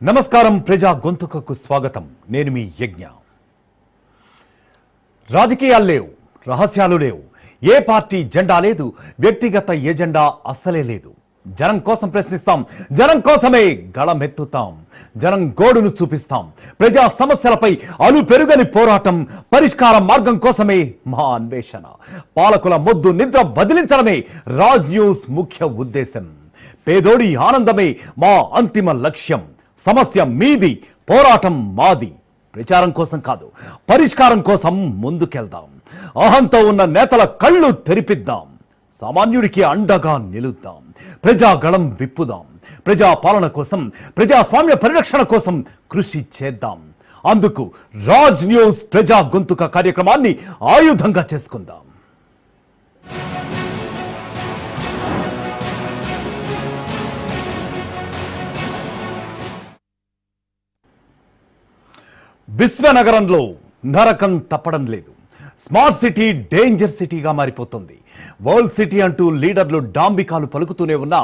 నమస్కారం. ప్రజా గొంతుకకు స్వాగతం. నేను మీ యజ్ఞ. రాజకీయాలు లేవు, రహస్యాలు లేవు, ఏ పార్టీ జెండా లేదు, వ్యక్తిగత ఎజెండా అస్సలే లేదు. జనం కోసం ప్రశ్నిస్తాం, జనం కోసమే గళమెత్తుతాం, జనం గోడును చూపిస్తాం. ప్రజా సమస్యలపై అలు పెరుగని పోరాటం, పరిష్కార మార్గం కోసమే మా అన్వేషణ. పాలకుల మొద్దు నిద్ర వదిలించడమే రాజ్ న్యూస్ ముఖ్య ఉద్దేశం. పేదోడి ఆనందమే మా అంతిమ లక్ష్యం. సమస్య మీది, పోరాటం మాది. ప్రచారం కోసం కాదు, పరిష్కారం కోసం ముందుకెళ్దాం. అహంతో ఉన్న నేతల కళ్ళు తెరిపిద్దాం, సామాన్యుడికి అండగా నిలుద్దాం, ప్రజాగళం విప్పుదాం. ప్రజా పాలన కోసం, ప్రజాస్వామ్య పరిరక్షణ కోసం కృషి చేద్దాం. అందుకు రాజ్ న్యూస్ ప్రజా గొంతుక కార్యక్రమాన్ని ఆయుధంగా చేసుకుందాం. విశ్వనగరంలో నరకం తప్పడం లేదు. స్మార్ట్ సిటీ డేంజర్ సిటీగా మారిపోతుంది. వరల్డ్ సిటీ అంటూ లీడర్లు డాంబికాలు పలుకుతూనే ఉన్న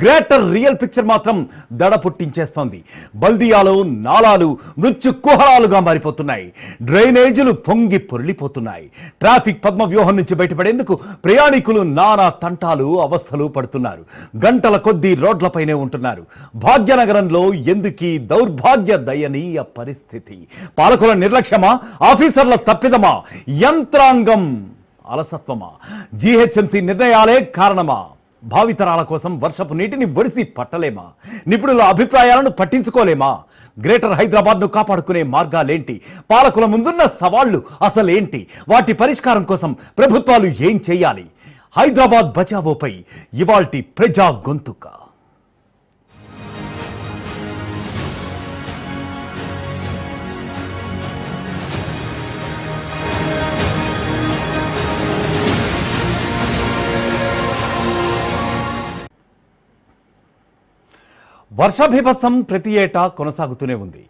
గ్రేటర్ రియల్ పిక్చర్ మాత్రం దడ పుట్టించేస్తోంది. బల్దియాలు, నాలాలు మృత్యు కుహరాలుగా మారిపోతున్నాయి. డ్రైనేజీలు పొంగి పొర్లిపోతున్నాయి. ట్రాఫిక్ పద్మ వ్యూహం నుంచి బయటపడేందుకు ప్రయాణికులు నానా తంటాలు, అవస్థలు పడుతున్నారు. గంటల కొద్దీ రోడ్లపైనే ఉంటున్నారు. భాగ్యనగరంలో ఎందుకీ దౌర్భాగ్య దయనీయ పరిస్థితి? పాలకుల నిర్లక్ష్యమా? ఆఫీసర్ల తప్పిదమా? యంత్రాంగం అలసత్వమా? జీహెచ్ఎంసీ నిర్ణయాలే కారణమా? భావితరాల కోసం వర్షపు నీటిని ఒడిసి పట్టలేమా? నిపుణుల అభిప్రాయాలను పట్టించుకోలేమా? గ్రేటర్ హైదరాబాద్ను కాపాడుకునే మార్గాలేంటి? పాలకుల ముందున్న సవాళ్లు అసలేంటి? వాటి పరిష్కారం కోసం ప్రభుత్వాలు ఏం చేయాలి? హైదరాబాద్ బచావోపై ఇవాల్టి ప్రజా గొంతుక. వర్షాభిభత్సం ప్రతి ఏటా కొనసాగుతూనే ఉంది.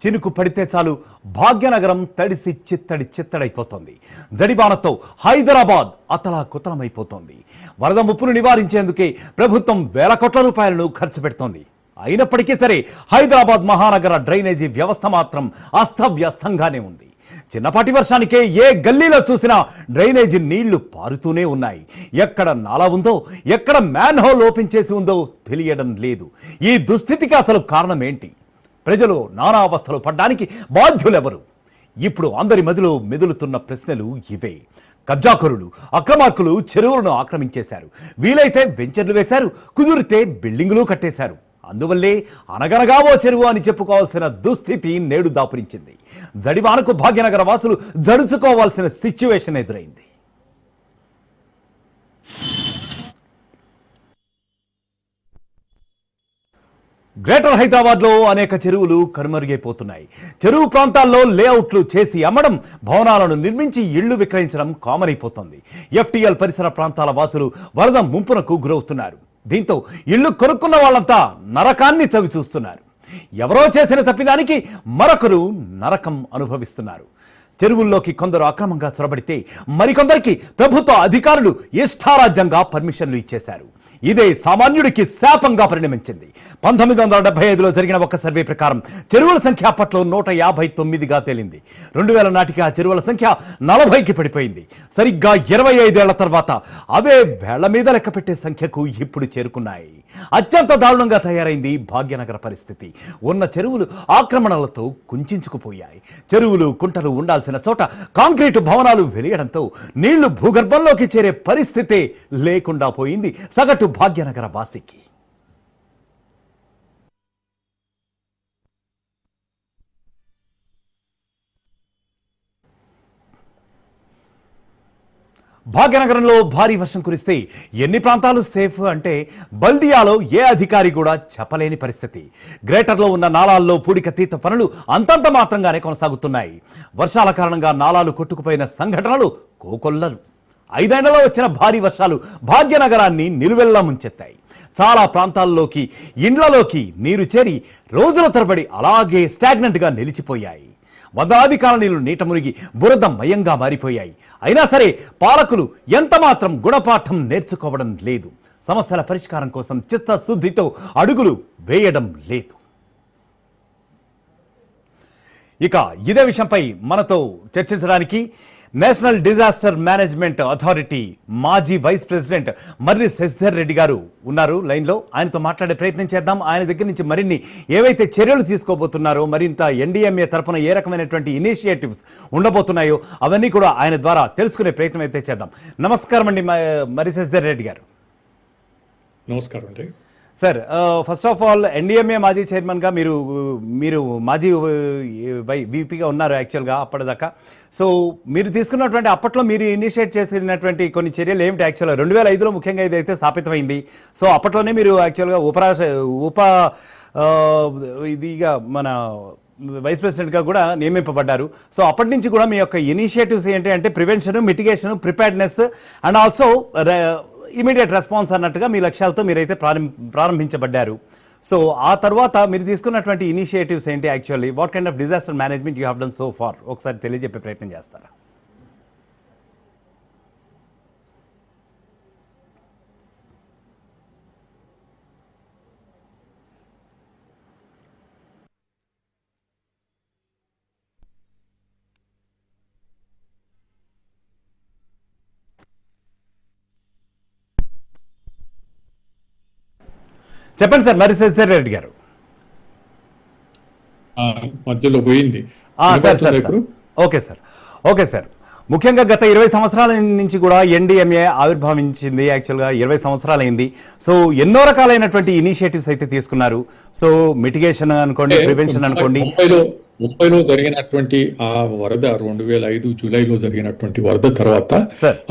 చినుకు పడితే చాలు భాగ్యనగరం తడిసి చిత్తడైపోతోంది. జడివానతో హైదరాబాద్ అతలాకుతలమైపోతోంది. వరద ముప్పును నివారించేందుకే ప్రభుత్వం వేల కోట్ల రూపాయలను ఖర్చు పెడుతోంది. అయినప్పటికీ సరే హైదరాబాద్ మహానగర డ్రైనేజీ వ్యవస్థ మాత్రం అస్తవ్యస్తంగానే ఉంది. చిన్నపాటి వర్షానికే ఏ గల్లీలో చూసినా డ్రైనేజీ నీళ్లు పారుతూనే ఉన్నాయి. ఎక్కడ నాలా ఉందో, ఎక్కడ మ్యాన్ హోల్ ఓపెన్ చేసి ఉందో తెలియడం లేదు. ఈ దుస్థితికి అసలు కారణం ఏంటి? ప్రజలు నానా అవస్థలు పడ్డానికి బాధ్యులెవరు? ఇప్పుడు అందరి మదిలో మెదులుతున్న ప్రశ్నలు ఇవే. కబ్జాకరులు, అక్రమార్కులు చెరువులను ఆక్రమించేశారు. వీలైతే వెంచర్లు వేశారు, కుదిరితే బిల్డింగులు కట్టేశారు. అందువల్లే అనగనగా ఓ చెరువు అని చెప్పుకోవాల్సిన దుస్థితి నేడు దాపురించింది. జడివానకు భాగ్యనగర వాసులు జడుచుకోవాల్సిన సిచ్యువేషన్ ఎదురైంది. గ్రేటర్ హైదరాబాద్లో అనేక చెరువులు కనుమరుగైపోతున్నాయి. చెరువు ప్రాంతాల్లో లేఅవుట్లు చేసి అమ్మడం, భవనాలను నిర్మించి ఇళ్లు విక్రయించడం కామన్ అయిపోతుంది. ఎఫ్టీఎల్ పరిసర ప్రాంతాల వాసులు వరద ముంపునకు గురవుతున్నారు. దీంతో ఇళ్లు కొనుక్కున్న వాళ్ళంతా నరకాన్ని చవి చూస్తున్నారు. ఎవరో చేసిన తప్పిదానికి మరొకరు నరకం అనుభవిస్తున్నారు. చెరువుల్లోకి కొందరు అక్రమంగా చొరబడితే మరికొందరికి ప్రభుత్వ అధికారులు ఇష్టారాజ్యంగా పర్మిషన్లు ఇచ్చేశారు. ఇదే సామాన్యుడికి శాపంగా పరిణమించింది. 1975లో జరిగిన ఒక సర్వే ప్రకారం చెరువుల సంఖ్య అప్పట్లో 159గా తేలింది. 2000 నాటికి ఆ చెరువుల సంఖ్య 40కి పడిపోయింది. సరిగ్గా 25 ఏళ్ల తర్వాత అవే వేళ్ల మీద లెక్క పెట్టే సంఖ్యకు ఇప్పుడు చేరుకున్నాయి. అత్యంత దారుణంగా తయారైంది భాగ్యనగర పరిస్థితి. ఉన్న చెరువులు ఆక్రమణలతో కుంచుకుపోయాయి. చెరువులు, కుంటలు ఉండాల్సిన చోట కాంక్రీటు భవనాలు వెలియడంతో నీళ్లు భూగర్భంలోకి చేరే పరిస్థితే లేకుండా పోయింది సగటు భాగ్యనగర వాసికి. భాగ్యనగరంలో భారీ వర్షం కురిస్తే ఎన్ని ప్రాంతాలు సేఫ్ అంటే బల్దియాలో ఏ అధికారి కూడా చెప్పలేని పరిస్థితి. గ్రేటర్లో ఉన్న నాలాల్లో పూడిక తీత పనులు అంతంత మాత్రంగానే కొనసాగుతున్నాయి. వర్షాల కారణంగా నాలాలు కొట్టుకుపోయిన సంఘటనలు కోకొల్లలు. 5 ఏళ్లలో వచ్చిన భారీ వర్షాలు భాగ్యనగరాన్ని నిలువెల్లా ముంచెత్తాయి. చాలా ప్రాంతాల్లోకి, ఇండ్లలోకి నీరు చేరి రోజుల తరబడి అలాగే స్టాగ్నెంట్గా నిలిచిపోయాయి. వందలాది కాలనీలు నీట మునిగి బురదమయంగా మారిపోయాయి. అయినా సరే పాలకులు ఎంతమాత్రం గుణపాఠం నేర్చుకోవడం లేదు. సమస్యల పరిష్కారం కోసం చిత్తశుద్ధితో అడుగులు వేయడం లేదు. ఇక ఇదే విషయంపై మనతో చర్చించడానికి నేషనల్ డిజాస్టర్ మేనేజ్మెంట్ అథారిటీ మాజీ వైస్ ప్రెసిడెంట్ మర్రి శశిధర్ రెడ్డి గారు ఉన్నారు లైన్లో. ఆయనతో మాట్లాడే ప్రయత్నం చేద్దాం. ఆయన దగ్గర నుంచి మరిన్ని ఏవైతే చర్యలు తీసుకోబోతున్నారో, మరింత ఎన్డీఎంఏ తరఫున ఏ రకమైనటువంటి ఇనిషియేటివ్స్ ఉండబోతున్నాయో అవన్నీ కూడా ఆయన ద్వారా తెలుసుకునే ప్రయత్నం అయితే చేద్దాం. నమస్కారం అండి మర్రి శశిధర్ రెడ్డి గారు. నమస్కారం అండి sir. First of all NDMA మాజీ చైర్మన్గా మీరు మాజీ వీపీగా ఉన్నారు యాక్చువల్గా అప్పటిదాకా. సో మీరు తీసుకున్నటువంటి అప్పట్లో మీరు ఇనిషియేట్ చేసినటువంటి కొన్ని చర్యలు ఏమిటి? యాక్చువల్గా 2005లో ముఖ్యంగా ఇదైతే స్థాపితమైంది. సో అప్పట్లోనే మీరు యాక్చువల్గా ఇదిగా మన వైస్ ప్రెసిడెంట్గా కూడా నియమింపబడ్డారు. సో అప్పటి నుంచి కూడా మీ యొక్క ఇనిషియేటివ్స్ ఏంటి అంటే prevention, mitigation, preparedness and also immediate response అన్నట్టుగా మీ లక్ష్యాలతో మీరైతే ప్రారంభించబడ్డారు. సో ఆ తర్వాత మీరు తీసుకున్నటువంటి ఇనిషియేటివ్స్ ఏంటి? Actually what kind of disaster management you have done so far ఒకసారి తెలియజెప్పే ప్రయత్నం చేస్తారా? చెప్పండి సార్ మర్రి శశిధర్ రెడ్డి గారు. మధ్యలో పోయింది. Okay sir. ముఖ్యంగా గత 20 సంవత్సరాల నుంచి కూడా ఎన్డీఎంఏ ఆవిర్భవించింది. యాక్చువల్గా 20 సంవత్సరాలు అయింది. సో ఎన్నో రకాలైనటువంటి ఇనిషియేటివ్స్ అయితే తీసుకున్నారు. సో మిటిగేషన్ అనుకోండి, ప్రివెన్షన్ అనుకోండి. 30లో జరిగినటువంటి ఆ వరద 2005 జూలైలో జరిగినటువంటి వరద తర్వాత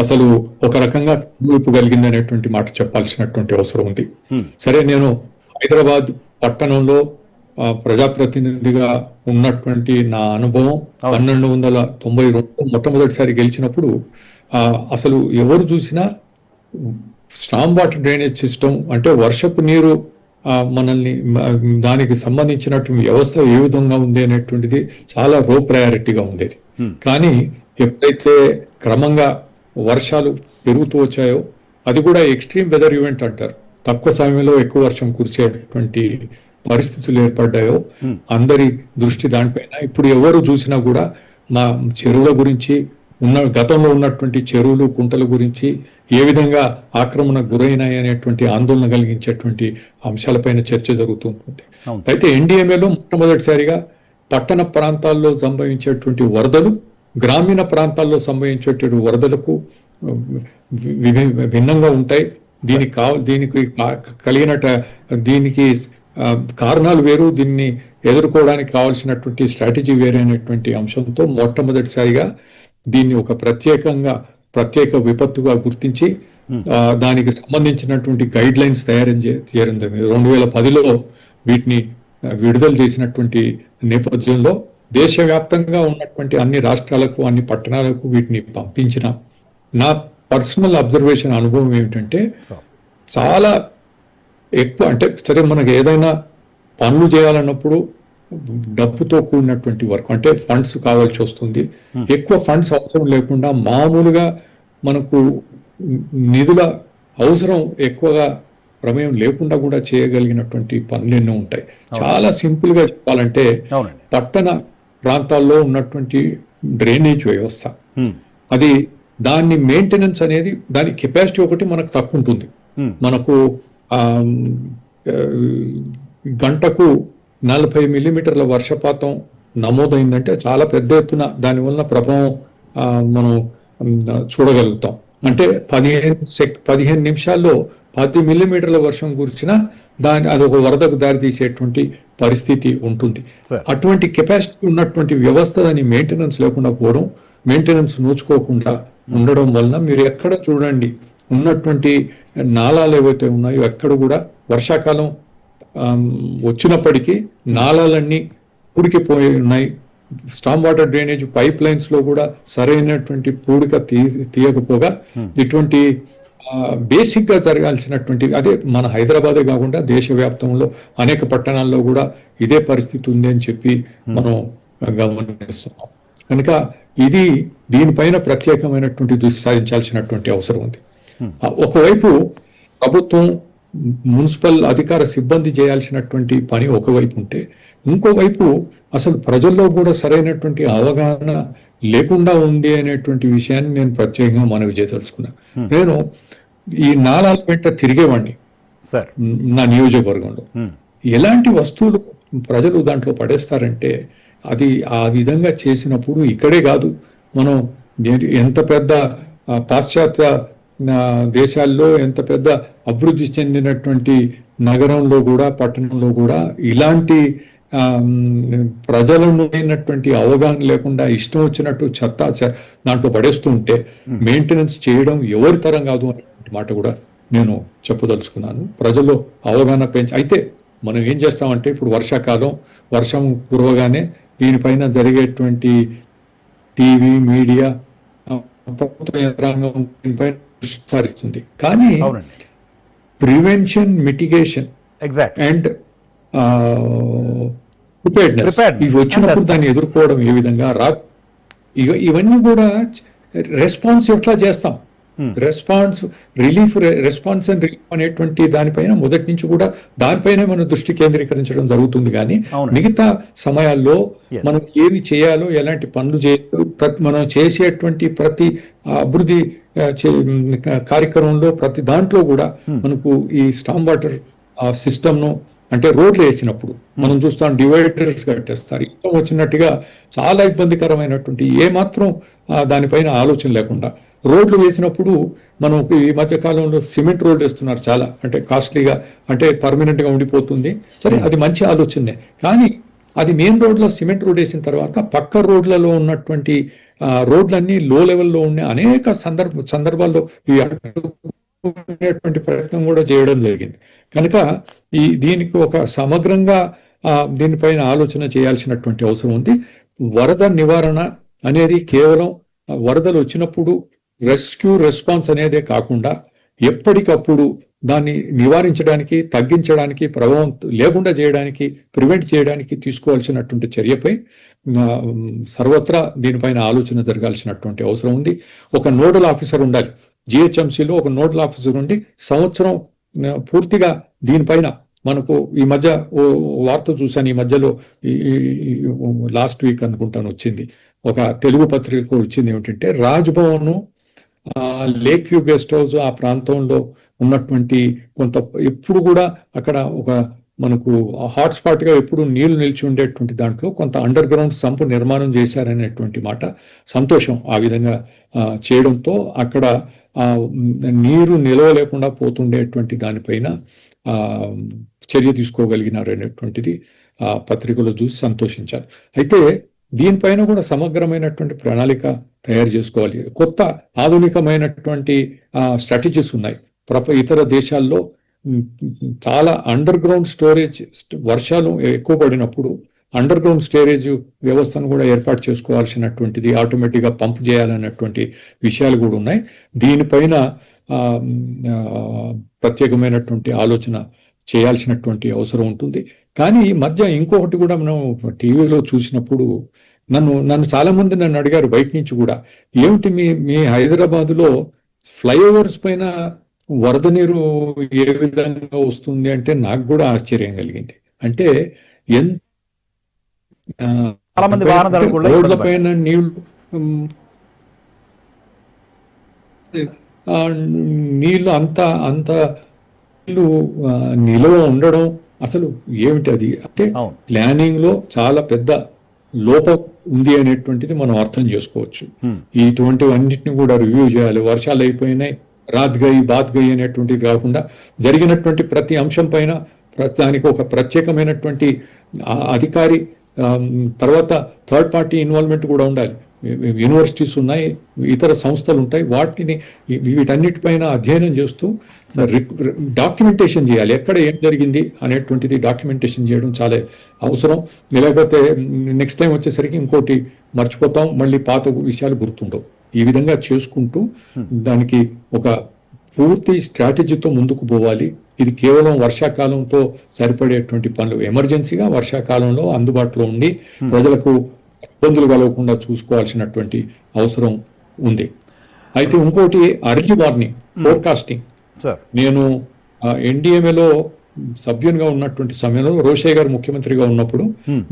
అసలు ఒక రకంగా ఊపు కలిగింది అనేటువంటి మాట చెప్పాల్సినటువంటి అవసరం ఉంది. సరే, నేను హైదరాబాద్ పట్టణంలో ప్రజాప్రతినిధిగా ఉన్నటువంటి నా అనుభవం 1292 మొట్టమొదటిసారి గెలిచినప్పుడు అసలు ఎవరు చూసినా స్టామ్ వాటర్ డ్రైనేజ్ సిస్టమ్ అంటే వర్షపు నీరు మనల్ని దానికి సంబంధించినటువంటి వ్యవస్థ ఏ విధంగా ఉంది అనేటువంటిది చాలా లో ప్రయారిటీగా ఉండేది. కానీ ఎప్పుడైతే క్రమంగా వర్షాలు పెరుగుతూ వచ్చాయో, అది కూడా ఎక్స్ట్రీమ్ వెదర్ ఈవెంట్ అంటారు, తక్కువ సమయంలో ఎక్కువ వర్షం కురిసేటువంటి పరిస్థితులు ఏర్పడ్డాయో అందరి దృష్టి దానిపైన. ఇప్పుడు ఎవరు చూసినా కూడా మా చెరువుల గురించి గతంలో ఉన్నటువంటి చెరువులు, కుంటల గురించి ఏ విధంగా ఆక్రమణ గురైనాయి అనేటువంటి ఆందోళన కలిగించేటువంటి అంశాలపైన చర్చ జరుగుతుంటుంది. అయితే ఎన్డీఎంఏలో మొట్టమొదటిసారిగా పట్టణ ప్రాంతాల్లో సంభవించేటువంటి వరదలు, గ్రామీణ ప్రాంతాల్లో సంభవించేటువంటి వరదలకు భిన్నంగా ఉంటాయి. దీనికి దీనికి కారణాలు వేరు, దీన్ని ఎదుర్కోవడానికి కావాల్సినటువంటి స్ట్రాటజీ వేరే అనేటువంటి అంశంతో మొట్టమొదటిసారిగా దీన్ని ఒక ప్రత్యేక విపత్తుగా గుర్తించి దానికి సంబంధించినటువంటి గైడ్ లైన్స్ తయారు చేయడం జరిగింది. 2010లో వీటిని విడుదల చేసినటువంటి నేపథ్యంలో దేశవ్యాప్తంగా ఉన్నటువంటి అన్ని రాష్ట్రాలకు, అన్ని పట్టణాలకు వీటిని పంపించిన నా పర్సనల్ అబ్జర్వేషన్ అనుభవం ఏమిటంటే చాలా ఎక్కువ, అంటే సరే మనకు ఏదైనా పనులు చేయాలన్నప్పుడు డబ్బుతో కూడినటువంటి వర్క్ అంటే ఫండ్స్ కావాల్సి వస్తుంది. ఎక్కువ ఫండ్స్ అవసరం లేకుండా మామూలుగా మనకు నిధుల అవసరం ఎక్కువగా ప్రమేయం లేకుండా కూడా చేయగలిగినటువంటి పనులు ఎన్నో ఉంటాయి. చాలా సింపుల్ గా చెప్పాలంటే పట్టణ ప్రాంతాల్లో ఉన్నటువంటి డ్రైనేజ్ వ్యవస్థ, అది దాన్ని మెయింటెనెన్స్ అనేది, దాని కెపాసిటీ ఒకటి మనకు తక్కువ ఉంటుంది. మనకు గంటకు 40 మిల్లీమీటర్ల వర్షపాతం నమోదైందంటే చాలా పెద్ద ఎత్తున దానివల్ల ప్రభావం మనం చూడగలుగుతాం. అంటే 15 నిమిషాల్లో 10 మిల్లీమీటర్ల వర్షం కురిచినా అది ఒక వరదకు దారి తీసేటువంటి పరిస్థితి ఉంటుంది. అటువంటి కెపాసిటీ ఉన్నటువంటి వ్యవస్థ దాని మెయింటెనెన్స్ లేకుండా పోవడం, మెయింటెనెన్స్ నోచుకోకుండా ఉండడం వలన మీరు ఎక్కడ చూడండి ఉన్నటువంటి నాళాలు ఏవైతే ఉన్నాయో ఎక్కడ కూడా వర్షాకాలం వచ్చినప్పటికీ నాళాలన్నీ పూడికిపోయి ఉన్నాయి. Storm water drainage pipe lines లో కూడా సరైనటువంటి పూడిక తీయకపోగా ఇటువంటి బేసిక్ గా జరగాల్సినటువంటి, అదే మన హైదరాబాదే కాకుండా దేశవ్యాప్తంలో అనేక పట్టణాల్లో కూడా ఇదే పరిస్థితి ఉంది అని చెప్పి మనం గమనిస్తున్నాం. కనుక దీనిపైన ప్రత్యేకమైనటువంటి దృష్టి సారించాల్సినటువంటి అవసరం ఉంది. ఒకవైపు ప్రభుత్వం మున్సిపల్ అధికార సిబ్బంది చేయాల్సినటువంటి పని ఒకవైపు ఉంటే, ఇంకోవైపు అసలు ప్రజల్లో కూడా సరైనటువంటి అవగాహన లేకుండా ఉంది అనేటువంటి విషయాన్ని నేను ప్రత్యేకంగా మనవి చేయదలుచుకున్నాను. నేను ఈ నాలాల వెంట తిరిగేవాడిని సార్, నా నియోజకవర్గంలో. ఎలాంటి వస్తువులు ప్రజలు దాంట్లో పడేస్తారంటే, అది ఆ విధంగా చేసినప్పుడు ఇక్కడే కాదు, మనం ఎంత పెద్ద పాశ్చాత్య దేశాల్లో, ఎంత పెద్ద అభివృద్ధి చెందినటువంటి నగరంలో కూడా, పట్టణంలో కూడా ఇలాంటి ప్రజలను అయినటువంటి అవగాహన లేకుండా ఇష్టం వచ్చినట్టు చెత్త దాంట్లో పడేస్తూ ఉంటే మెయింటెనెన్స్ చేయడం ఎవరి తరం కాదు అనే మాట కూడా నేను చెప్పదలుచుకున్నాను. ప్రజల్లో అవగాహన అయితే మనం ఏం చేస్తామంటే, ఇప్పుడు వర్షాకాలం, వర్షం కురవగానే దీనిపైన జరిగేటువంటి టీవీ, మీడియా, ప్రభుత్వ యంత్రాంగం దీనిపైన దృష్టి సారిస్తుంది. కానీ ప్రివెన్షన్, మిటిగేషన్ అండ్ ప్రిపేర్డ్నెస్ ఇవి వచ్చినప్పుడు దాన్ని ఎదుర్కోవడం ఏ విధంగా ఇవన్నీ కూడా రెస్పాన్స్ ఎట్లా చేస్తాం, రెస్పాన్స్ రెస్పాన్స్ అండ్ రిలీఫ్ అనేటువంటి దానిపైన మొదటి నుంచి కూడా దానిపైనే మనం దృష్టి కేంద్రీకరించడం జరుగుతుంది. కానీ మిగతా సమయాల్లో మనం ఏవి చేయాలో, ఎలాంటి పనులు చేయాలో, మనం చేసేటువంటి ప్రతి అభివృద్ధి కార్యక్రమంలో ప్రతి దాంట్లో కూడా మనకు ఈ స్టామ్ వాటర్ సిస్టమ్ను, అంటే రోడ్లు వేసినప్పుడు మనం చూస్తాం డివైడర్స్ కట్టేస్తారు, ఇష్టం వచ్చినట్టుగా చాలా ఇబ్బందికరమైనటువంటి, ఏమాత్రం దానిపైన ఆలోచన లేకుండా రోడ్లు వేసినప్పుడు మనం ఈ మధ్య కాలంలో సిమెంట్ రోడ్ వేస్తున్నారు చాలా, అంటే కాస్ట్లీగా, అంటే పర్మనెంట్ గా ఉండిపోతుంది. సరే, అది మంచి ఆలోచనే. కానీ అది మెయిన్ రోడ్లో సిమెంట్ రోడ్ వేసిన తర్వాత పక్క రోడ్లలో ఉన్నటువంటి రోడ్లన్నీ లో లెవెల్లో ఉన్న అనేక సందర్భాల్లో ఈ అడ్డుకునేటువంటి ప్రయత్నం కూడా చేయడం జరిగింది. కనుక దీనికి ఒక సమగ్రంగా దీనిపైన ఆలోచన చేయాల్సినటువంటి అవసరం ఉంది. వరద నివారణ అనేది కేవలం వరదలు వచ్చినప్పుడు రెస్క్యూ రెస్పాన్స్ అనేదే కాకుండా ఎప్పటికప్పుడు దాన్ని నివారించడానికి, తగ్గించడానికి, ప్రభావం లేకుండా చేయడానికి, ప్రివెంట్ చేయడానికి తీసుకోవాల్సినటువంటి చర్యపై సర్వత్రా దీనిపైన ఆలోచన జరగాల్సినటువంటి అవసరం ఉంది. ఒక నోడల్ ఆఫీసర్ ఉండాలి. జిహెచ్ఎంసీలో ఒక నోడల్ ఆఫీసర్ ఉండి సంవత్సరం పూర్తిగా దీనిపైన, మనకు ఈ మధ్య వార్త చూశాను, ఈ మధ్యలో లాస్ట్ వీక్ అనుకుంటాను వచ్చింది, ఒక తెలుగు పత్రిక వచ్చింది ఏమిటంటే, Raj Bhavan, lake view guest house ఆ ప్రాంతంలో ఉన్నటువంటి కొంత ఎప్పుడు కూడా అక్కడ ఒక మనకు హాట్స్పాట్ గా ఎప్పుడు నీళ్లు నిలిచి ఉండేటువంటి దాంట్లో కొంత అండర్ గ్రౌండ్ సంపు నిర్మాణం చేశారనేటువంటి మాట సంతోషం. ఆ విధంగా చేయడంతో అక్కడ నీరు నిలవ లేకుండా పోతుండేటువంటి దానిపైన చర్య తీసుకోగలిగినారు అనేటువంటిది పత్రికలో చూసి సంతోషించారు. అయితే దీనిపైన కూడా సమగ్రమైనటువంటి ప్రణాళిక తయారు చేసుకోవాలి. కొత్త ఆధునికమైనటువంటి స్ట్రాటజీస్ ఉన్నాయి. ఇతర దేశాల్లో చాలా అండర్ గ్రౌండ్ స్టోరేజ్, వర్షాలు ఎక్కువ పడినప్పుడు అండర్ గ్రౌండ్ స్టోరేజ్ వ్యవస్థను కూడా ఏర్పాటు చేసుకోవాల్సినటువంటిది, ఆటోమేటిక్గా పంప్ చేయాలన్నటువంటి విషయాలు కూడా ఉన్నాయి. దీనిపైన ప్రత్యేకమైనటువంటి ఆలోచన చేయాల్సినటువంటి అవసరం ఉంటుంది. కానీ ఈ మధ్య ఇంకొకటి కూడా మనం టీవీలో చూసినప్పుడు నన్ను చాలా మంది నన్ను అడిగారు బయట నుంచి కూడా, ఏమిటి మీ హైదరాబాదులో ఫ్లైఓవర్స్ పైన వరద నీరు ఏ విధంగా వస్తుంది అంటే నాకు కూడా ఆశ్చర్యం కలిగింది. అంటే రోడ్ల పైన నీళ్లు అంత నిలువ ఉండడం అసలు ఏమిటి అది అంటే ప్లానింగ్ లో చాలా పెద్ద లోపం ఉంది అనేటువంటిది మనం అర్థం చేసుకోవచ్చు. ఇటువంటివన్నిటిని కూడా రివ్యూ చేయాలి. వర్షాలు అయిపోయినాయి, రాత్ గయి బాత్ గయి అనేటువంటిది కాకుండా జరిగినటువంటి ప్రతి అంశం పైన దానికి ఒక ప్రత్యేకమైనటువంటి అధికారి, తర్వాత థర్డ్ పార్టీ ఇన్వాల్వ్మెంట్ కూడా ఉండాలి. యూనివర్సిటీస్ ఉన్నాయి, ఇతర సంస్థలు ఉంటాయి, వీటన్నిటిపైన అధ్యయనం చేస్తూ డాక్యుమెంటేషన్ చేయాలి. ఎక్కడ ఏం జరిగింది అనేటువంటిది డాక్యుమెంటేషన్ చేయడం చాలా అవసరం. లేకపోతే నెక్స్ట్ టైం వచ్చేసరికి ఇంకోటి మర్చిపోతాం, మళ్ళీ పాత విషయాలు గుర్తుండవు. ఈ విధంగా చేసుకుంటూ దానికి ఒక పూర్తి స్ట్రాటజీతో ముందుకు పోవాలి. ఇది కేవలం వర్షాకాలంతో సరిపడేటువంటి పనులు, ఎమర్జెన్సీగా వర్షాకాలంలో అందుబాటులో ఉండి ప్రజలకు ఇబ్బందులు కలగకుండా చూసుకోవాల్సినటువంటి అవసరం ఉంది. అయితే ఇంకోటి అర్లీ వార్నింగ్, ఫోర్కాస్టింగ్. నేను ఎన్డీఎంఏలో సభ్యునిగా ఉన్నటువంటి సమయంలో రోషయ్య గారు ముఖ్యమంత్రిగా ఉన్నప్పుడు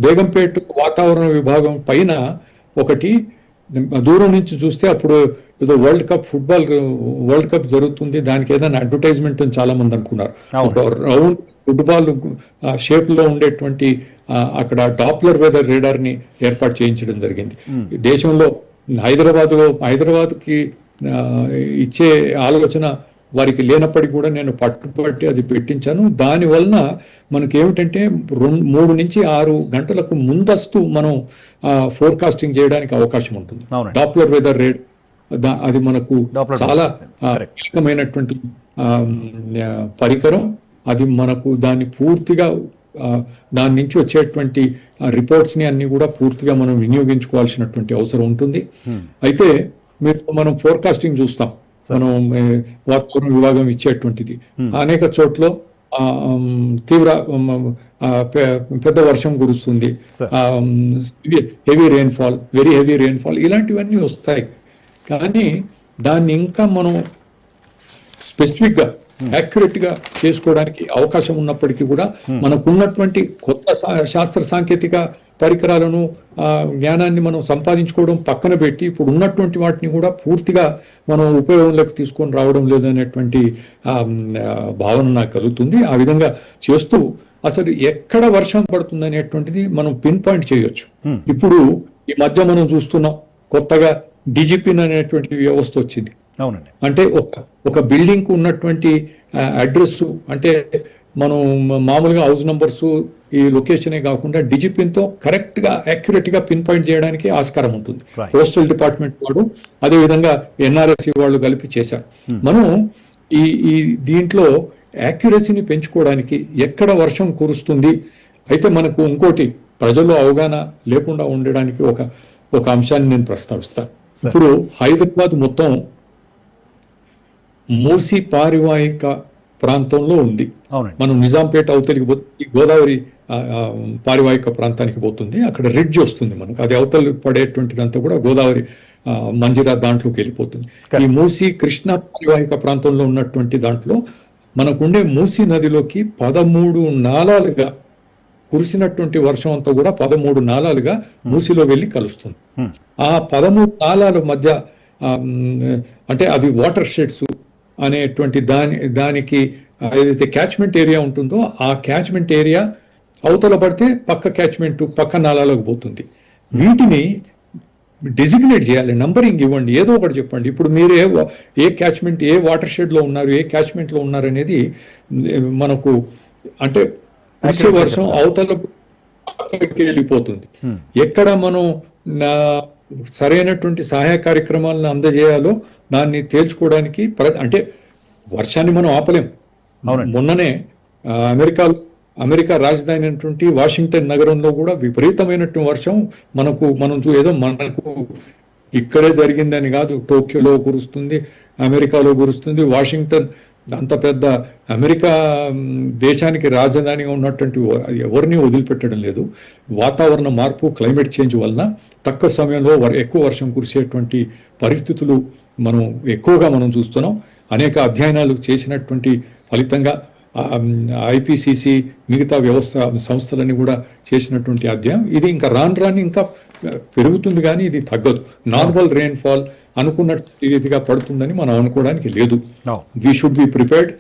బేగంపేట వాతావరణ విభాగం పైన ఒకటి దూరం నుంచి చూస్తే అప్పుడు ఏదో వరల్డ్ కప్ జరుగుతుంది, దానికి ఏదైనా అడ్వర్టైజ్మెంట్ అని చాలా మంది అనుకున్నారు. ఒక రౌండ్ ఫుట్బాల్ షేప్ లో ఉండేటువంటి అక్కడ డాప్లర్ వెదర్ రేడార్ ని ఏర్పాటు చేయించడం జరిగింది. దేశంలో హైదరాబాద్ కి ఇచ్చే ఆలోచన వారికి లేనప్పటికీ కూడా నేను పట్టుబట్టి అది పెట్టించాను. దాని వలన మనకి ఏమిటంటే 3 నుంచి 6 గంటలకు ముందస్తు మనం ఫోర్కాస్టింగ్ చేయడానికి అవకాశం ఉంటుంది. డాప్లర్ వెదర్ రేడ్ అది మనకు చాలా కీలకమైనటువంటి పరికరం. అది మనకు దాన్ని పూర్తిగా దాని నుంచి వచ్చేటువంటి రిపోర్ట్స్ ని అన్ని కూడా పూర్తిగా మనం వినియోగించుకోవాల్సినటువంటి అవసరం ఉంటుంది. అయితే మనం ఫోర్కాస్టింగ్ చూస్తాం, మనం వాతావరణ విభాగం ఇచ్చేటువంటిది అనేక చోట్ల తీవ్ర పెద్ద వర్షం కురుస్తుంది, heavy rainfall, very heavy rainfall, ఇలాంటివన్నీ వస్తాయి. కానీ దాన్ని ఇంకా మనం స్పెసిఫిక్ గా యాక్యురేట్ గా చేసుకోవడానికి అవకాశం ఉన్నప్పటికీ కూడా మనకున్నటువంటి కొత్త శాస్త్ర సాంకేతిక పరికరాలను జ్ఞానాన్ని మనం సంపాదించుకోవడం పక్కన పెట్టి ఇప్పుడు ఉన్నటువంటి వాటిని కూడా పూర్తిగా మనం ఉపయోగంలోకి తీసుకొని రావడం లేదనేటువంటి భావన నాకు కలుగుతుంది. ఆ విధంగా చేస్తూ అసలు ఎక్కడ వర్షం పడుతుంది అనేటువంటిది మనం పిన్ పాయింట్ చేయొచ్చు. ఇప్పుడు ఈ మధ్య మనం చూస్తున్నాం కొత్తగా డిజిపిన్ అనేటువంటి వ్యవస్థ వచ్చింది. అవునండి. అంటే ఒక బిల్డింగ్ కు ఉన్నటువంటి అడ్రస్, అంటే మనం మామూలుగా హౌస్ నంబర్స్ ఈ లొకేషనే కాకుండా డిజిపిన్ తో కరెక్ట్ గా యాక్యురేట్ గా పిన్ పాయింట్ చేయడానికి ఆస్కారం ఉంటుంది. పోస్టల్ డిపార్ట్మెంట్ వాడు అదే విధంగా ఎన్ఆర్ఎస్సి వాళ్ళు కలిపి చేశారు. మనం ఈ దీంట్లో యాక్యురసీని పెంచుకోవడానికి ఎక్కడ వర్షం కురుస్తుంది, అయితే మనకు ఇంకోటి ప్రజల్లో అవగాహన లేకుండా ఉండడానికి ఒక అంశాన్ని నేను ప్రస్తావిస్తాను. ఇప్పుడు హైదరాబాద్ మొత్తం మూసీ పారివాహిక ప్రాంతంలో ఉంది. మనం నిజాంపేట అవతలికి పోతే గోదావరి పారివాహిక ప్రాంతానికి పోతుంది, అక్కడ రిడ్జ్ వస్తుంది మనకు, అది అవతలి పడేటువంటిదంతా కూడా గోదావరి మంజిరా దాంట్లోకి వెళ్ళిపోతుంది. ఈ మూసీ కృష్ణ పారివాహిక ప్రాంతంలో ఉన్నటువంటి దాంట్లో మనకుండే మూసీ నదిలోకి 13 నాలాలుగా కురిసినటువంటి వర్షం అంతా కూడా 13 నాలాలుగా మూసీలో వెళ్ళి కలుస్తుంది. ఆ 13 నాలాల మధ్య అంటే అవి వాటర్ షెడ్స్ అనేటువంటి దానికి ఏదైతే క్యాచ్మెంట్ ఏరియా ఉంటుందో ఆ క్యాచ్మెంట్ ఏరియా అవతల పడితే పక్క నాలాలకు పోతుంది. వీటిని డెసిగ్నేట్ చేయాలి, నంబరింగ్ ఇవ్వండి, ఏదో ఒకటి చెప్పండి. ఇప్పుడు మీరు ఏ క్యాచ్మెంట్, ఏ వాటర్ షెడ్ లో ఉన్నారు, ఏ క్యాచ్మెంట్ లో ఉన్నారు అనేది మనకు అంటే వచ్చే వర్షం అవతల వెళ్ళిపోతుంది. ఎక్కడ మనం సరైనటువంటి సహాయ కార్యక్రమాలను అందజేయాలో దాన్ని తేల్చుకోవడానికి అంటే వర్షాన్ని మనం ఆపలేం. మొన్ననే అమెరికా రాజధాని అయినటువంటి వాషింగ్టన్ నగరంలో కూడా విపరీతమైనటువంటి వర్షం మనకు ఇక్కడే జరిగిందని కాదు, టోక్యోలో కురుస్తుంది, అమెరికాలో కురుస్తుంది. వాషింగ్టన్ అంత పెద్ద అమెరికా దేశానికి రాజధానిగా ఉన్నటువంటి ఎవరిని వదిలిపెట్టడం లేదు. వాతావరణ మార్పు, క్లైమేట్ చేంజ్ వలన తక్కువ సమయంలో ఎక్కువ వర్షం కురిసేటువంటి పరిస్థితులు ఎక్కువగా మనం చూస్తున్నాం. అనేక అధ్యయనాలు చేసినటువంటి ఫలితంగా ఐపీసీసీ మిగతా సంస్థలన్నీ కూడా చేసినటువంటి అధ్యయనం ఇది ఇంకా రాను ఇంకా పెరుగుతుంది, కానీ ఇది తగ్గదు. నార్మల్ రెయిన్ఫాల్ అనుకున్నట్టు రీతిగా పడుతుందని మనం అనుకోవడానికి లేదు. We should be prepared.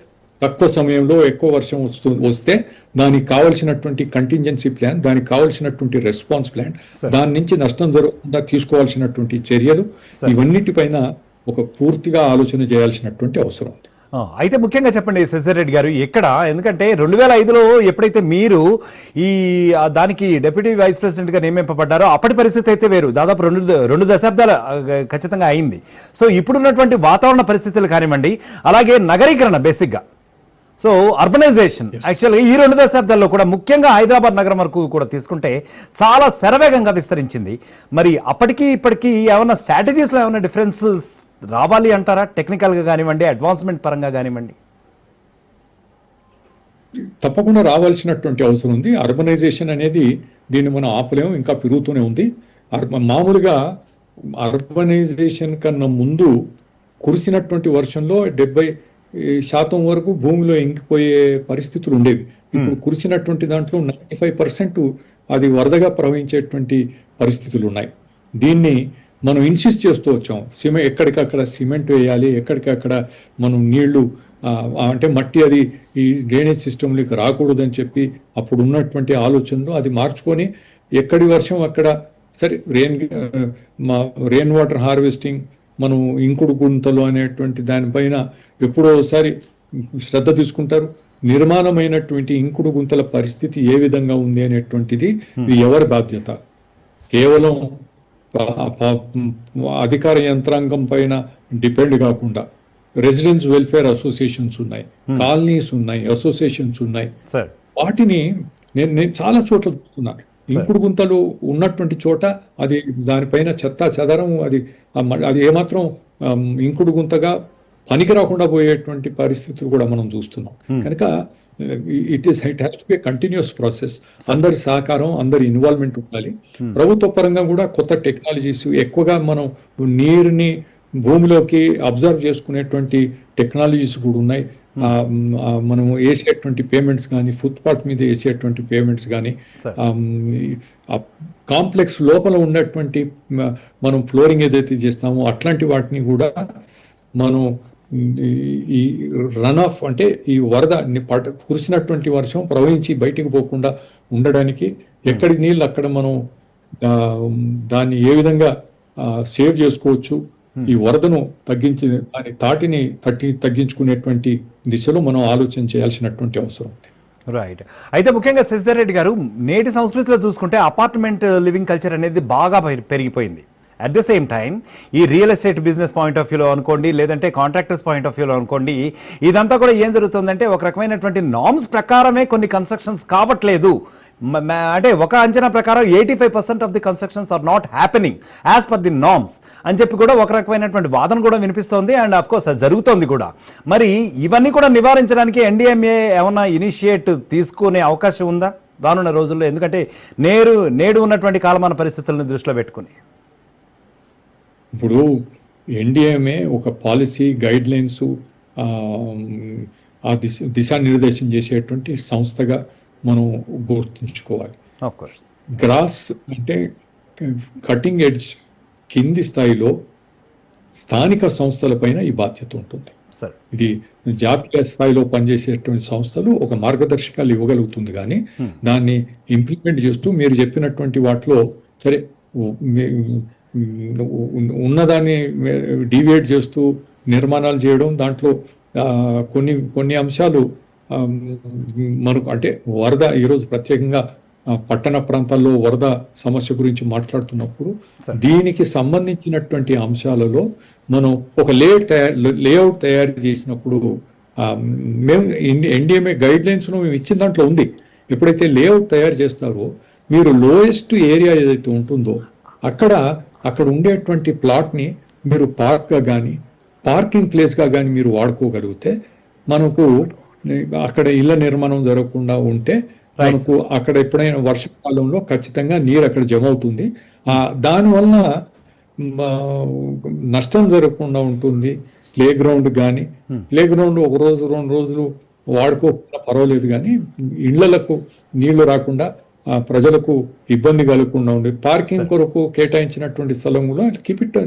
తక్కువ సమయంలో ఎక్కువ వర్షం వస్తే దానికి కావాల్సినటువంటి కంటింజెన్సీ ప్లాన్, దానికి కావాల్సినటువంటి రెస్పాన్స్ ప్లాన్, దాని నుంచి నష్టం జరగకుండా తీసుకోవాల్సినటువంటి చర్యలు, ఇవన్నిటిపైన ఒక పూర్తిగా ఆలోచన చేయాల్సినటువంటి అవసరం ఉంది. అయితే ముఖ్యంగా చెప్పండి శశిధర్ రెడ్డి గారు, ఎందుకంటే 2005లో ఎప్పుడైతే మీరు దానికి డిప్యూటీ వైస్ ప్రెసిడెంట్గా నియమింపబడ్డారో అప్పటి పరిస్థితి అయితే వేరు. దాదాపు రెండు దశాబ్దాలు ఖచ్చితంగా అయింది. సో ఇప్పుడున్నటువంటి వాతావరణ పరిస్థితులు కానివ్వండి, అలాగే నగరీకరణ బేసిక్గా, సో అర్బనైజేషన్ యాక్చువల్గా ఈ 2 దశాబ్దాల్లో కూడా ముఖ్యంగా హైదరాబాద్ నగరం వరకు కూడా తీసుకుంటే చాలా శరవేగంగా విస్తరించింది. మరి అప్పటికి ఇప్పటికీ ఏమైనా స్ట్రాటజీస్లో ఏమైనా డిఫరెన్సెస్ రావాలి అంటారా? టెక్నికల్గా కానివ్వండి, అడ్వాన్స్మెంట్ పరంగా కానివ్వండి. తప్పకుండా రావాల్సినటువంటి అవసరం ఉంది. అర్బనైజేషన్ అనేది దీన్ని మనం ఆపలేము, ఇంకా పెరుగుతూనే ఉంది. మామూలుగా అర్బనైజేషన్ కన్నా ముందు కురిసినటువంటి వర్షంలో శాతం వరకు భూమిలో ఇంకిపోయే పరిస్థితులు ఉండేవి. ఇప్పుడు కురిసినటువంటి దాంట్లో 95% అది వరదగా ప్రవహించేటువంటి పరిస్థితులు ఉన్నాయి. దీన్ని మనం ఇన్సిస్ట్ చేస్తూ వచ్చాం. ఎక్కడికక్కడ సిమెంట్ వేయాలి, ఎక్కడికక్కడ మనం నీళ్లు అంటే మట్టి అది ఈ డ్రైనేజ్ సిస్టంలోకి రాకూడదని చెప్పి అప్పుడు ఉన్నటువంటి ఆలోచనలు అది మార్చుకొని ఎక్కడి వర్షం అక్కడ సరే రెయిన్ వాటర్ హార్వెస్టింగ్, మనం ఇంకుడు గుంతలు అనేటువంటి దానిపైన ఎప్పుడో ఒకసారి శ్రద్ధ తీసుకుంటారు. నిర్మాణమైనటువంటి ఇంకుడు గుంతల పరిస్థితి ఏ విధంగా ఉంది అనేటువంటిది ఇది ఎవరి బాధ్యత? కేవలం అధికార యంత్రాంగం పైన డిపెండ్ కాకుండా రెసిడెన్స్ వెల్ఫేర్ అసోసియేషన్స్ ఉన్నాయి, కాలనీస్ ఉన్నాయి, అసోసియేషన్స్ ఉన్నాయి. వాటిని నేను చాలా చోట్ల చూస్తున్నాను. ఇంకుడు గుంతలు ఉన్నటువంటి చోట అది దానిపైన చెత్త చెదరం అది ఏమాత్రం ఇంకుడు గుంతగా పనికి రాకుండా పోయేటువంటి పరిస్థితులు కూడా మనం చూస్తున్నాం. కనుక it has to be continuous process. అందరి సహకారం, అందరి ఇన్వాల్వ్మెంట్ ఉండాలి. ప్రభుత్వ పరంగా కూడా కొత్త టెక్నాలజీస్ ఎక్కువగా మనం నీరుని భూమిలోకి అబ్జర్వ్ చేసుకునేటువంటి టెక్నాలజీస్ కూడా ఉన్నాయి. మనం వేసేటువంటి పేమెంట్స్ కానీ, ఫుట్పాత్ మీద వేసేటువంటి పేమెంట్స్ కానీ, కాంప్లెక్స్ లోపల ఉన్నటువంటి మనం ఫ్లోరింగ్ ఏదైతే చేస్తామో అట్లాంటి వాటిని కూడా మనం ఈ రన్ ఆఫ్ అంటే ఈ వరద కురిసినటువంటి వర్షం ప్రవహించి బయటికి పోకుండా ఉండడానికి ఎక్కడి నీళ్ళు అక్కడ మనం దాన్ని ఏ విధంగా సేవ్ చేసుకోవచ్చు, ఈ వరదను తగ్గించి దాని తాటిని తగ్గించుకునేటువంటి దిశలో మనం ఆలోచన చేయాల్సినటువంటి అవసరం ఉంది. రైట్. అయితే ముఖ్యంగా శశిధర్ రెడ్డి గారు, నేటి సంస్కృతిలో చూసుకుంటే అపార్ట్మెంట్ లివింగ్ కల్చర్ అనేది బాగా పెరిగిపోయింది. అట్ ద సేమ్ టైం ఈ real estate business point of వ్యూలో అనుకోండి, లేదంటే కాంట్రాక్టర్స్ పాయింట్ ఆఫ్ వ్యూలో అనుకోండి, ఇదంతా కూడా ఏం జరుగుతుందంటే ఒక రకమైనటువంటి నామ్స్ ప్రకారమే కొన్ని కన్స్ట్రక్షన్స్ కావట్లేదు. అంటే ఒక అంచనా ప్రకారం 85% of the constructions are not happening as per the norms అని చెప్పి కూడా ఒక రకమైనటువంటి వాదన కూడా వినిపిస్తోంది. అండ్ ఆఫ్ కోర్స్ అది జరుగుతోంది కూడా. మరి ఇవన్నీ కూడా నివారించడానికి ఎన్డీఎంఏ ఏమన్నా ఇనిషియేట్ తీసుకునే అవకాశం ఉందా రానున్న రోజుల్లో? ఎందుకంటే నేడు ఉన్నటువంటి కాలమాన పరిస్థితులను దృష్టిలో పెట్టుకుని ఇప్పుడు ఎన్డీఎంఏ ఒక పాలసీ గైడ్ లైన్స్ దిశానిర్దేశం చేసేటువంటి సంస్థగా మనం గుర్తుంచుకోవాలి. గ్రాస్ అంటే కటింగ్ ఎడ్జ్ కింది స్థాయిలో స్థానిక సంస్థల పైన ఈ బాధ్యత ఉంటుంది. ఇది జాతీయ స్థాయిలో పనిచేసేటువంటి సంస్థలు ఒక మార్గదర్శకాలు ఇవ్వగలుగుతుంది, కానీ దాన్ని ఇంప్లిమెంట్ చేస్తూ మీరు చెప్పినటువంటి వాటిలో సరే ఉన్నదాన్ని డీవియేట్ చేస్తూ నిర్మాణాలు చేయడం, దాంట్లో కొన్ని అంశాలు మనకు అంటే వరద ఈరోజు ప్రత్యేకంగా పట్టణ ప్రాంతాల్లో వరద సమస్య గురించి మాట్లాడుతున్నప్పుడు దీనికి సంబంధించినటువంటి అంశాలలో మనం ఒక లేఅవుట్ తయారు చేసినప్పుడు మేము ఎన్డీఎంఏ గైడ్ లైన్స్ మేము ఇచ్చిన దాంట్లో ఉంది. ఎప్పుడైతే లేఅవుట్ తయారు చేస్తారో మీరు లోయెస్ట్ ఏరియా ఏదైతే ఉంటుందో అక్కడ ఉండేటువంటి ప్లాట్ని మీరు పార్క్గా కానీ పార్కింగ్ ప్లేస్గా కానీ మీరు వాడుకోగలిగితే మనకు అక్కడ ఇళ్ల నిర్మాణం జరగకుండా ఉంటే మనకు అక్కడ ఎప్పుడైనా వర్షాకాలంలో ఖచ్చితంగా నీరు అక్కడ జమ అవుతుంది. దానివల్ల నష్టం జరగకుండా ఉంటుంది. ప్లే గ్రౌండ్ ఒక రోజు 2 రోజులు వాడుకోకుండా పర్వాలేదు, కానీ ఇళ్లకు నీళ్లు రాకుండా ప్రజలకు ఇబ్బంది కలగకుండా ఉండే పార్కింగ్ కొరకు కేటాయించినటువంటి స్థలం కూడా కీప్ ఇట్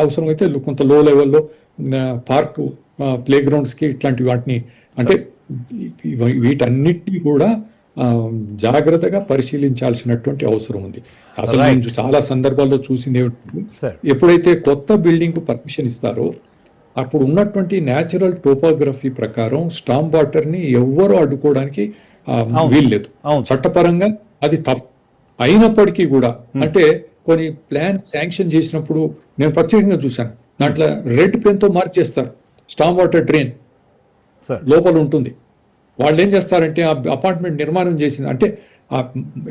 అవసరమైతే కొంత లో లెవెల్లో పార్క్ ప్లే గ్రౌండ్స్కి ఇట్లాంటి వాటిని అంటే వీటన్నిటినీ కూడా జాగ్రత్తగా పరిశీలించాల్సినటువంటి అవసరం ఉంది. అసలు నేను చాలా సందర్భాల్లో చూసింది ఎప్పుడైతే కొత్త బిల్డింగ్ కు పర్మిషన్ ఇస్తారో అప్పుడు ఉన్నటువంటి న్యాచురల్ టోపోగ్రఫీ ప్రకారం స్టామ్ వాటర్ ని ఎవ్వరూ అడ్డుకోవడానికి వీల్లేదు. చట్టపరంగా అది తప్పు అయినప్పటికీ కూడా అంటే కొన్ని ప్లాన్ శాంక్షన్ చేసినప్పుడు నేను ప్రత్యేకంగా చూశాను, దాంట్లో రెడ్ పెన్ తో మార్క్ చేస్తారు స్టామ్ వాటర్ డ్రైన్ లోపల ఉంటుంది. వాళ్ళు ఏం చేస్తారంటే ఆ అపార్ట్మెంట్ నిర్మాణం చేసింది అంటే ఆ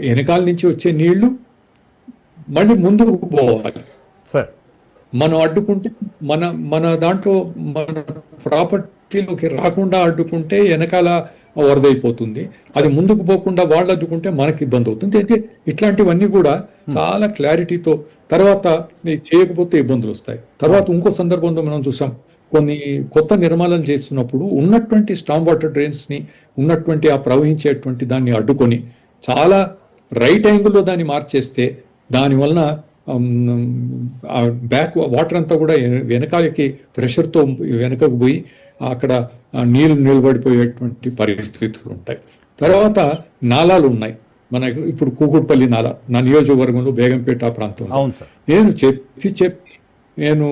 వెనకాల నుంచి వచ్చే నీళ్లు మళ్ళీ ముందుకు పోవాలి. మనం అడ్డుకుంటే మన దాంట్లో మన ప్రాపర్టీలోకి రాకుండా అడ్డుకుంటే వెనకాల వరదైపోతుంది. అది ముందుకు పోకుండా వాళ్ళు అడ్డుకుంటే మనకి ఇబ్బంది అవుతుంది. అంటే ఇట్లాంటివన్నీ కూడా చాలా క్లారిటీతో తర్వాత చేయకపోతే ఇబ్బందులు వస్తాయి. తర్వాత ఇంకో సందర్భంలో మనం చూసాం, కొన్ని కొత్త నిర్మాణాలు చేస్తున్నప్పుడు ఉన్నటువంటి స్టామ్ వాటర్ డ్రైన్స్ ని ఉన్నటువంటి ఆ ప్రవహించేటువంటి దాన్ని అడ్డుకొని చాలా రైట్ యాంగిల్లో దాన్ని మార్చేస్తే దానివలన ఆ బ్యాక్ వాటర్ అంతా కూడా వెనకాలకి ప్రెషర్తో వెనకకు పోయి అక్కడ నీళ్లు నిలబడిపోయేటువంటి పరిస్థితులు ఉంటాయి. తర్వాత నాలాలు ఉన్నాయి మనకు. ఇప్పుడు కూకుట్పల్లి నాలా నా నియోజకవర్గంలో బేగంపేట ప్రాంతంలో నేను చెప్పి నేను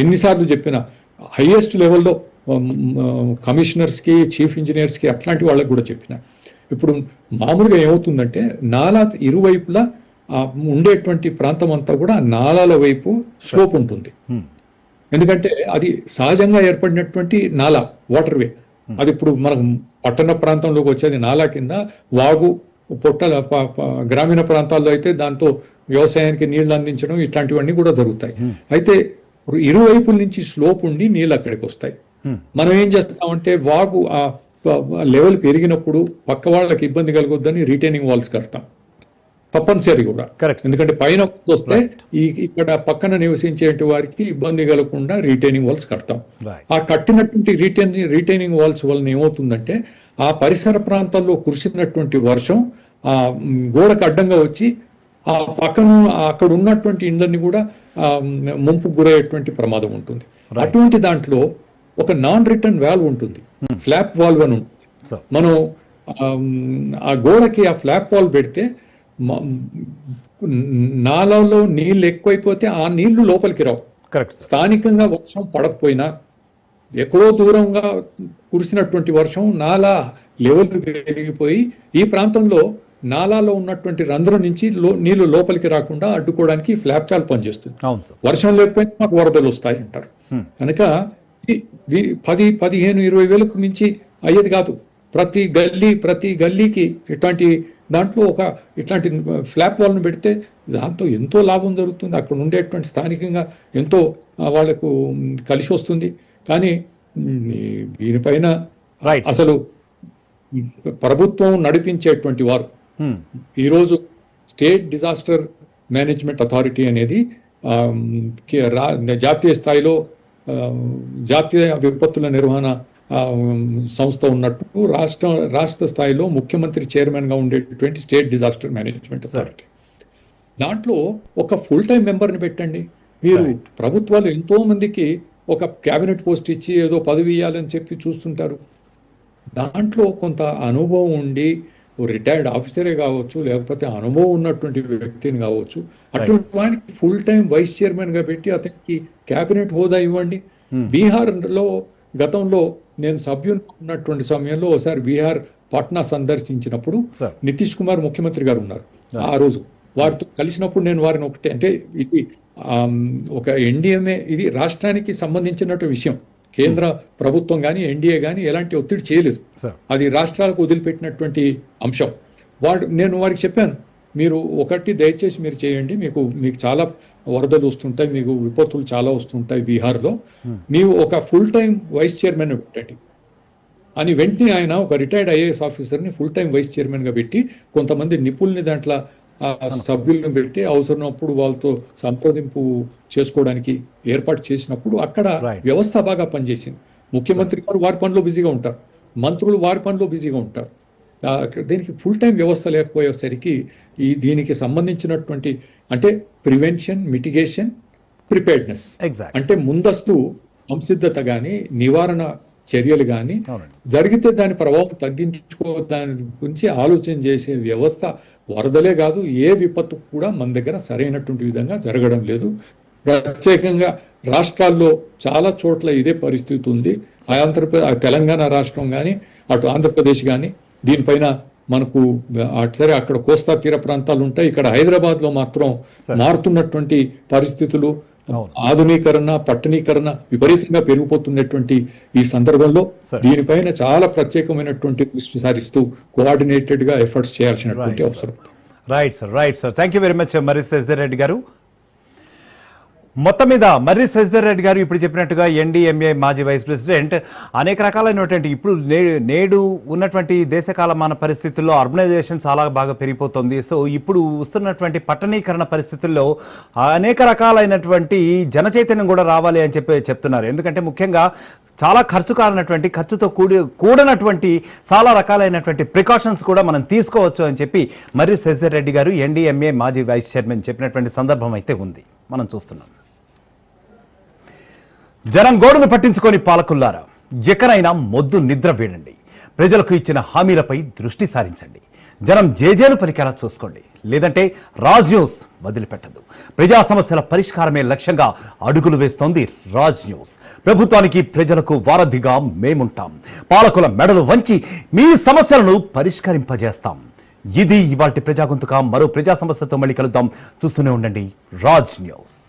ఎన్నిసార్లు చెప్పినా హైయెస్ట్ లెవెల్లో కమిషనర్స్కి, చీఫ్ ఇంజనీర్స్కి అట్లాంటి వాళ్ళకి కూడా చెప్పిన. ఇప్పుడు మామూలుగా ఏమవుతుందంటే నాలా ఇరువైపులా ఉండేటువంటి ప్రాంతం అంతా కూడా నాలాల వైపు స్లోప్ ఉంటుంది. ఎందుకంటే అది సహజంగా ఏర్పడినటువంటి నాలా, వాటర్ వే. అది ఇప్పుడు మనం పట్టణ ప్రాంతంలోకి వచ్చేది నాలా కింద, వాగు పొట్టల గ్రామీణ ప్రాంతాల్లో అయితే దాంతో వ్యవసాయానికి నీళ్లు అందించడం ఇట్లాంటివన్నీ కూడా జరుగుతాయి. అయితే ఇరువైపుల నుంచి స్లోప్ ఉండి నీళ్ళు అక్కడికి వస్తాయి. మనం ఏం చేస్తామంటే వాగు ఆ లెవెల్ పెరిగినప్పుడు పక్క వాళ్ళకి ఇబ్బంది కలగొద్దని రిటైనింగ్ వాల్స్ కడతాం తప్పనిసరి కూడా. ఎందుకంటే పైన వస్తే ఇక్కడ పక్కన నివసించే వారికి ఇబ్బంది కలగకుండా రిటైనింగ్ వాల్స్ కడతాం. ఆ కట్టినటువంటి రిటైనింగ్ వాల్స్ వలన ఏమవుతుందంటే ఆ పరిసర ప్రాంతాల్లో కురిసినటువంటి వర్షం ఆ గోడకు అడ్డంగా వచ్చి ఆ పక్కన అక్కడ ఉన్నటువంటి ఇండ్లన్నీ కూడా ముంపుకు గురయ్యేటువంటి ప్రమాదం ఉంటుంది. అటువంటి దాంట్లో ఒక నాన్ రిటర్న్ వాల్వ్ ఉంటుంది, ఫ్లాప్ వాల్వ్ అని ఉంటుంది. మనం ఆ గోడకి ఆ ఫ్లాప్ వాల్వ్ పెడితే నాలలో నీళ్ళు ఎక్కువైపోతే ఆ నీళ్లు లోపలికి రావు. స్థానికంగా వర్షం పడకపోయినా ఎక్కడో దూరంగా కురిసినటువంటి వర్షం నాలా లెవెల్ పెరిగిపోయి ఈ ప్రాంతంలో నాలాలో ఉన్నటువంటి రంధ్రం నుంచి నీళ్లు లోపలికి రాకుండా అడ్డుకోవడానికి ఫ్లాప్ వాల్వ్ పనిచేస్తుంది. వర్షం లేకపోయినా మాకు వరదలు వస్తాయి అంటారు. కనుక 10-15-20 వేలకు మించి అయ్యేది కాదు. ప్రతి గల్లీకి ఇట్లాంటి దాంట్లో ఇట్లాంటి ఫ్లాప్ వాల్ను పెడితే దాంతో ఎంతో లాభం జరుగుతుంది. అక్కడ ఉండేటువంటి స్థానికంగా ఎంతో వాళ్లకు కలిసి వస్తుంది. కానీ దీనిపైన అసలు ప్రభుత్వం నడిపించేటువంటి వారు ఈరోజు స్టేట్ డిజాస్టర్ మేనేజ్మెంట్ అథారిటీ అనేది జాతీయ స్థాయిలో జాతీయ విపత్తుల నిర్వహణ సంస్థ ఉన్నట్టు రాష్ట్ర స్థాయిలో ముఖ్యమంత్రి చైర్మన్ గా ఉండేటువంటి స్టేట్ డిజాస్టర్ మేనేజ్మెంట్ అథారిటీ. దాంట్లో ఒక ఫుల్ టైం మెంబర్ని పెట్టండి. మీరు ప్రభుత్వాలు ఎంతో మందికి ఒక క్యాబినెట్ పోస్ట్ ఇచ్చి ఏదో పదవి ఇవ్వాలని చెప్పి చూస్తుంటారు. దాంట్లో కొంత అనుభవం ఉండి రిటైర్డ్ ఆఫీసరే కావచ్చు, లేకపోతే అనుభవం ఉన్నటువంటి వ్యక్తిని కావచ్చు, అటువంటి వాడికి ఫుల్ టైం వైస్ చైర్మన్ గా పెట్టి అతనికి క్యాబినెట్ హోదా ఇవ్వండి. బీహార్లో గతంలో నేను సభ్యులు ఉన్నటువంటి సమయంలో ఒకసారి బీహార్ పాట్నా సందర్శించినప్పుడు నితీష్ కుమార్ ముఖ్యమంత్రి గారు ఉన్నారు. ఆ రోజు వారితో కలిసినప్పుడు నేను వారిని ఒకటే అంటే ఇది ఒక ఎన్డీఎంఏ, ఇది రాష్ట్రానికి సంబంధించినటువంటి విషయం. కేంద్ర ప్రభుత్వం కానీ ఎన్డీఏ కానీ ఎలాంటి ఒత్తిడి చేయలేదు. అది రాష్ట్రాలకు వదిలిపెట్టినటువంటి అంశం. నేను వారికి చెప్పాను, మీరు ఒకటి దయచేసి మీరు చేయండి, మీకు చాలా వరదలు వస్తుంటాయి, మీకు విపత్తులు చాలా వస్తుంటాయి బీహార్లో, మీరు ఒక ఫుల్ టైం వైస్ చైర్మన్ పెట్టండి అని. వెంటనే ఆయన ఒక రిటైర్డ్ ఐఏఎస్ ఆఫీసర్ని ఫుల్ టైం వైస్ చైర్మన్గా పెట్టి కొంతమంది నిపుణుల్ని దాంట్లో సభ్యులను పెట్టి అవసరమైనప్పుడు వాళ్ళతో సంప్రదింపు చేసుకోవడానికి ఏర్పాటు చేసినప్పుడు అక్కడ వ్యవస్థ బాగా పనిచేసింది. ముఖ్యమంత్రి గారు వారి పనిలో బిజీగా ఉంటారు, మంత్రులు వారి పనిలో బిజీగా ఉంటారు. దీనికి ఫుల్ టైం వ్యవస్థ లేకపోయేసరికి దీనికి సంబంధించినటువంటి అంటే ప్రివెన్షన్, మిటిగేషన్, ప్రిపేర్డ్నెస్ అంటే ముందస్తు సంసిద్ధత కానీ నివారణ చర్యలు కానీ జరిగితే దాని ప్రభావం తగ్గించుకో దాని గురించి ఆలోచన చేసే వ్యవస్థ వరదలే కాదు ఏ విపత్తు కూడా మన దగ్గర సరైనటువంటి విధంగా జరగడం లేదు. ప్రత్యేకంగా రాష్ట్రాల్లో చాలా చోట్ల ఇదే పరిస్థితి ఉంది. తెలంగాణ రాష్ట్రం కానీ అటు ఆంధ్రప్రదేశ్ కానీ దీనిపైన మనకు సరే అక్కడ కోస్తా తీర ప్రాంతాలు ఉంటాయి. ఇక్కడ హైదరాబాద్ లో మాత్రం మారుతున్నటువంటి పరిస్థితులు, ఆధునీకరణ, పట్టణీకరణ విపరీతంగా పెరిగిపోతున్నటువంటి ఈ సందర్భంలో దీనిపైన చాలా ప్రత్యేకమైనటువంటి దృష్టి సారిస్తూ కోఆర్డినేటెడ్ గా ఎఫర్ట్స్ చేయాల్సినటువంటి అవసరం. Right sir. Thank you very much Marri Sasidhar Reddy గారు. మొత్తం మీద మర్రి శశిధర్ రెడ్డి గారు ఇప్పుడు చెప్పినట్టుగా ఎన్డీఎంఏ మాజీ వైస్ ప్రెసిడెంట్ అనేక రకాలైనటువంటి ఇప్పుడు నేడు ఉన్నటువంటి దేశకాలమాన పరిస్థితుల్లో అర్బనైజేషన్ చాలా బాగా పెరిగిపోతుంది. సో ఇప్పుడు వస్తున్నటువంటి పట్టణీకరణ పరిస్థితుల్లో అనేక రకాలైనటువంటి జనచైతన్యం కూడా రావాలి అని చెప్తున్నారు. ఎందుకంటే ముఖ్యంగా చాలా ఖర్చుతో కూడినటువంటి చాలా రకాలైనటువంటి ప్రికాషన్స్ కూడా మనం తీసుకోవచ్చు అని చెప్పి మర్రి శశిధర్ రెడ్డి గారు ఎన్డీఎంఏ మాజీ వైస్ చైర్మన్ చెప్పినటువంటి సందర్భం అయితే ఉంది, మనం చూస్తున్నాం. జనం గోడును పట్టించుకొని పాలకుల్లారా, ఎక్కడైనా మొద్దు నిద్ర వీడండి. ప్రజలకు ఇచ్చిన హామీలపై దృష్టి సారించండి. జనం జేజేలు పలికేలా చూసుకోండి, లేదంటే రాజ్ న్యూస్ వదిలిపెట్టదు. ప్రజా సమస్యల పరిష్కారమే లక్ష్యంగా అడుగులు వేస్తోంది రాజ్ న్యూస్. ప్రభుత్వానికి ప్రజలకు వారధిగా మేముంటాం. పాలకుల మెడలు వంచి మీ సమస్యలను పరిష్కరింపజేస్తాం. ఇది ఇవాల్టి ప్రజా గొంతుక. మరో ప్రజా సమస్యతో మళ్ళీ కలుద్దాం. చూస్తూనే ఉండండి రాజ్ న్యూస్.